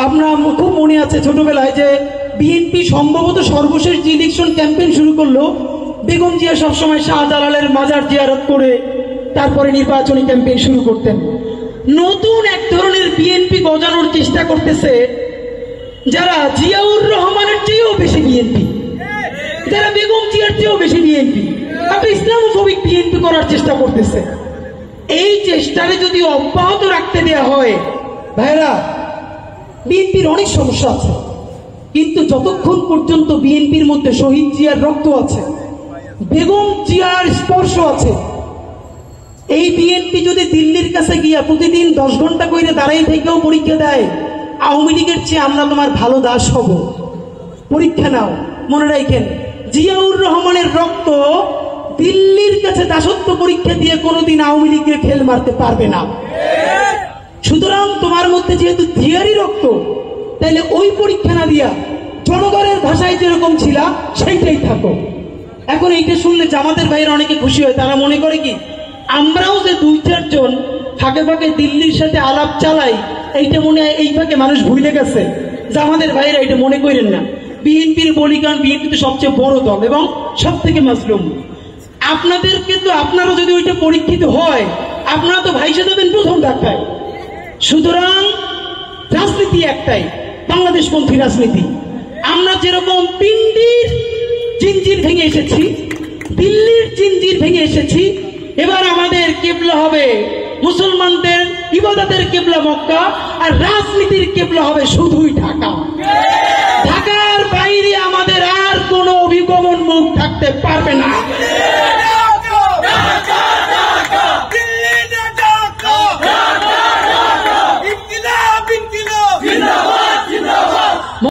আপনার খুব মনে আছে ছোটবেলায় যে বিএনপি সম্ভবত সর্বশেষ যে ইলেকশন ক্যাম্পেইন শুরু করলো, বেগম জিয়া সবসময় শাহজালালের মাজার জিয়ারত করে তারপরে নির্বাচনী ক্যাম্পেইন শুরু করতেন। নতুন এক ধরনের বিএনপি গজানোর চেষ্টা করতেছে, যারা জিয়াউর রহমানের চেয়েও বেশি বিএনপি, যারা বেগম জিয়ার চেয়েও বেশি বিএনপি, আপনি ইসলামোফোবিক বিএনপি করার চেষ্টা করতেছে। এই চেষ্টারে যদি অব্যাহত রাখতে দেওয়া হয়, ভাইরা বিএনপির অনেক সমস্যা আছে, কিন্তু যতক্ষণ পর্যন্ত বিএনপির মধ্যে শহীদ জিয়ার রক্ত আছে, বেগম জিয়ার স্পর্শ আছে, এই বিএনপি যদি দিল্লির কাছে গিয়া প্রতিদিন 10 ঘন্টা করে দাঁড়াই থেকেও পরীক্ষা দেয় আওয়ামী লীগের চেয়ে আমরা তোমার ভালো দাস হব, পরীক্ষা নাও, মনে রাখেন জিয়াউর রহমানের রক্ত দিল্লির কাছে দাসত্ব পরীক্ষা দিয়ে কোনোদিন আওয়ামী লীগকে ফেল মারতে পারবে না। সুতরাং তোমার মধ্যে যেহেতু জিয়ারই রক্ত, তাইলে ওই পরীক্ষা না দিয়া জনগণের ভাষায় যেরকম ছিল সেইটাই থাকো। এখন এইটা শুনলে জামাতের ভাইয়ের অনেকে খুশি হয়, তারা মনে করে কি আমরাও যে 2-4 জন ফাঁকে ফাঁকে দিল্লির সাথে আলাপ চালাই, এইটা মনে হয় এই ফাঁকে মানুষ ভুলে গেছে। জামাতের ভাইয়েরা এটা মনে করেন না, বিএনপির বলি, কারণ বিএনপি তো সবচেয়ে বড় দল এবং সব থেকে মাজলুম। আপনাদের কিন্তু আপনারও যদি ওইটা পরীক্ষিত হয়, আপনারা তো ভাইসে দেবেন প্রথম ধাক্কায়। সুতরাং রাজনীতি একটাই, বাংলাদেশপন্থী রাজনীতি। আমরা যেরকম পিন্ডির জিঞ্জির ভেঙে এসেছি, দিল্লির জিঞ্জির ভেঙে এসেছি, এবার আমাদের কিবলা হবে মুসলমানদের ইবাদতের কিবলা মক্কা, আর রাজনীতির কিবলা হবে শুধুই ঢাকা। ঢাকার বাইরে আমাদের আর কোনো অভিগমন মুখ থাকতে পারবে না।